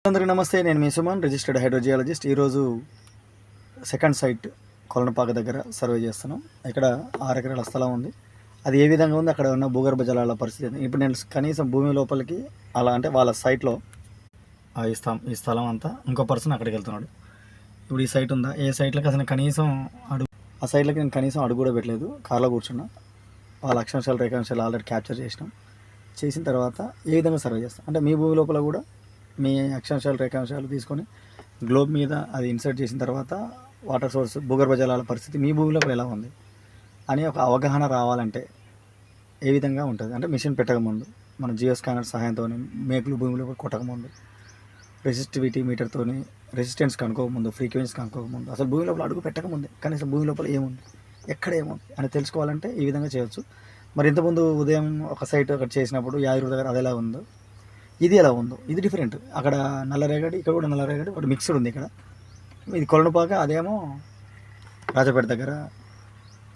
అందరికీ నమస్తే. నేను మీ సుమన్, రిజిస్టర్డ్ హైడ్రోజియాలజిస్ట్. ఈరోజు సెకండ్ సైట్ కొలనుపాక దగ్గర సర్వే చేస్తున్నాం. ఇక్కడ 6 ఎకరాల స్థలం ఉంది. అది ఏ విధంగా ఉంది, అక్కడ ఉన్న భూగర్భ జలాల పరిస్థితి. ఇప్పుడు నేను కనీసం భూమి లోపలికి అలా అంటే వాళ్ళ సైట్లో ఈ స్థలం అంతా ఇంకో పర్సన్ అక్కడికి వెళ్తున్నాడు. ఇప్పుడు ఈ సైట్ ఉందా, ఏ సైట్లోకి అసలు కనీసం అడుగు, ఆ సైట్లోకి నేను కనీసం అడుగు కూడా పెట్టలేదు. కార్లో కూర్చున్నా. వాళ్ళ అక్షాంశాలు రేఖాంశాలు ఆల్రెడీ క్యాప్చర్ చేసిన తర్వాత ఏ విధంగా సర్వే చేస్తాం అంటే మీ భూమి లోపల కూడా మీ అక్షాంశాలు రేఖాంశాలు తీసుకొని గ్లోబ్ మీద అది ఇన్సర్ట్ చేసిన తర్వాత వాటర్ సోర్స్ భూగర్భ జలాల పరిస్థితి మీ భూమి లోపల ఎలా ఉంది అని ఒక అవగాహన రావాలంటే ఏ విధంగా ఉంటుంది అంటే మిషన్ పెట్టకముందు మన జియో స్కానర్ సహాయంతో మేకులు భూమి లోపల కొట్టకముందు రెసిస్టివిటీ మీటర్తో రెసిస్టెన్స్ కనుక్కోకముందు ఫ్రీక్వెన్సీ కనుక్కోకముందు అసలు భూమి లోపల అడుగు పెట్టకముందే కనీసం భూమి లోపల ఏముంది ఎక్కడ ఏముంది అని తెలుసుకోవాలంటే ఈ విధంగా చేయవచ్చు. మరి ఇంతకుముందు ఉదయం ఒక సైట్ అక్కడ చేసినప్పుడు యాదగిరి దగ్గర అది ఎలా ఉందో ఇది ఎలా ఉందో ఇది డిఫరెంట్. అక్కడ నల్లరేగడి, ఇక్కడ కూడా నల్లరేగడి, ఒకటి మిక్స్డ్ ఉంది. ఇక్కడ ఇది కొలనుపాక, అదేమో రాజపేట దగ్గర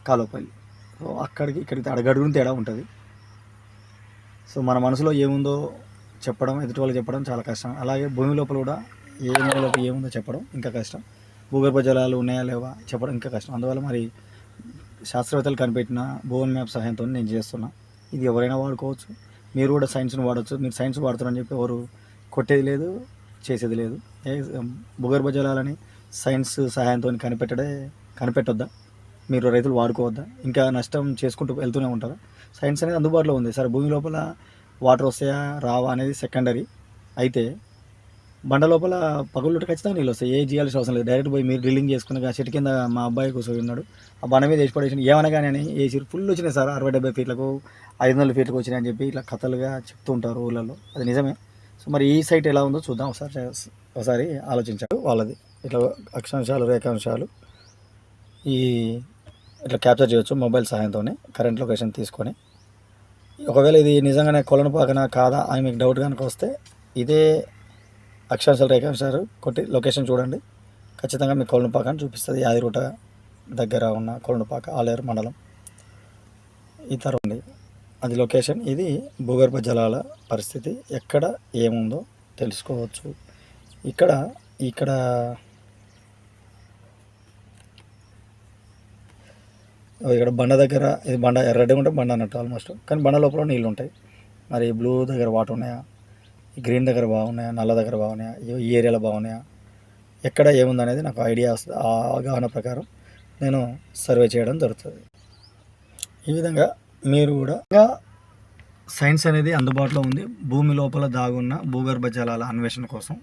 కాలువపల్లి. సో అక్కడికి ఇక్కడికి అడుగడుగుని తేడా ఉంటుంది. సో మన మనసులో ఏముందో చెప్పడం, ఎదుటి వాళ్ళకి చెప్పడం చాలా కష్టం. అలాగే భూమి లోపల కూడా ఏ మూలలోకి ఏముందో చెప్పడం ఇంకా కష్టం. భూగర్భ జలాలు ఉన్నాయా లేవా చెప్పడం ఇంకా కష్టం. అందువల్ల మరి శాస్త్రవేత్తలు కనిపెట్టిన భూవన్ మ్యాప్ సహాయంతో నేను చేస్తున్నా. ఇది ఎవరైనా వాడుకోవచ్చు, మీరు కూడా సైన్స్ని వాడచ్చు. మీరు సైన్స్ వాడుతున్నారని చెప్పి ఎవరు కొట్టేది లేదు, చేసేది లేదు. భూగర్భ జలాలని సైన్స్ సహాయంతో కనిపెట్టొద్దా? మీరు రైతులు వాడుకోవద్దా? ఇంకా నష్టం చేసుకుంటూ వెళ్తూనే ఉంటారా? సైన్స్ అనేది అందుబాటులో ఉంది. సరే, భూమి లోపల వాటర్ వస్తాయా రావా అనేది సెకండరీ. అయితే బండ లోపల పగులుంటే ఖచ్చితంగా నీళ్ళు వస్తాయి. ఏ చేయాల్సిన అవసరం లేదు. డైరెక్ట్ పోయి మీరు డ్రిల్లింగ్ చేసుకుని చెట్టు కింద మా అబ్బాయి కూర్చొని ఉన్నాడు, ఆ బండ మీద వేసి పడేసి ఏమనగానే అని వేసి ఫుల్ వచ్చినాయి సార్, 60-70 ఫీట్లకు 500 ఫీట్లకు వచ్చినాయి అని చెప్పి ఇట్లా కథలుగా చెప్తూ ఉంటారు ఊళ్ళలో. అది నిజమే. సో మరి ఈ సైట్ ఎలా ఉందో చూద్దాం. ఒకసారి ఆలోచించాడు వాళ్ళది. ఇట్లా అక్షాంశాలు రేఖాంశాలు ఇట్లా క్యాప్చర్ చేయవచ్చు మొబైల్ సహాయంతోనే, కరెంట్ లొకేషన్ తీసుకొని. ఒకవేళ ఇది నిజంగానే కొలనుపాకనా కాదా అని మీకు డౌట్ కనుక వస్తే ఇదే అక్షాంశాలు రేఖాంశాలు కొట్టి లొకేషన్ చూడండి, ఖచ్చితంగా మీకు కొలనుపాక అని చూపిస్తుంది. యాదిరుట దగ్గర ఉన్న కొలనుపాక, ఆలేరు మండలం. ఈ తర్వాత అది లొకేషన్. ఇది భూగర్భ జలాల పరిస్థితి, ఎక్కడ ఏముందో తెలుసుకోవచ్చు. ఇక్కడ బండ దగ్గర, ఇది బండ ఎర్రడ్డి ఉంటే బండ అన్నట్టు ఆల్మోస్ట్, కానీ బండ లోపల నీళ్ళు ఉంటాయి. మరి బ్లూ దగ్గర వాటర్ ఉన్నాయా, ఈ గ్రీన్ దగ్గర బాగున్నాయా, నల్ల దగ్గర బాగున్నాయా, ఈ ఏరియాలో బాగున్నాయా, ఎక్కడ ఏముందనేది నాకు ఐడియా వస్తుంది. ఆ అవగాహన ప్రకారం నేను సర్వే చేయడం జరుగుతుంది. ఈ విధంగా మీరు కూడా సైన్స్ అనేది అందుబాటులో ఉంది. భూమి లోపల దాగున్న భూగర్భ జలాల అన్వేషణ కోసం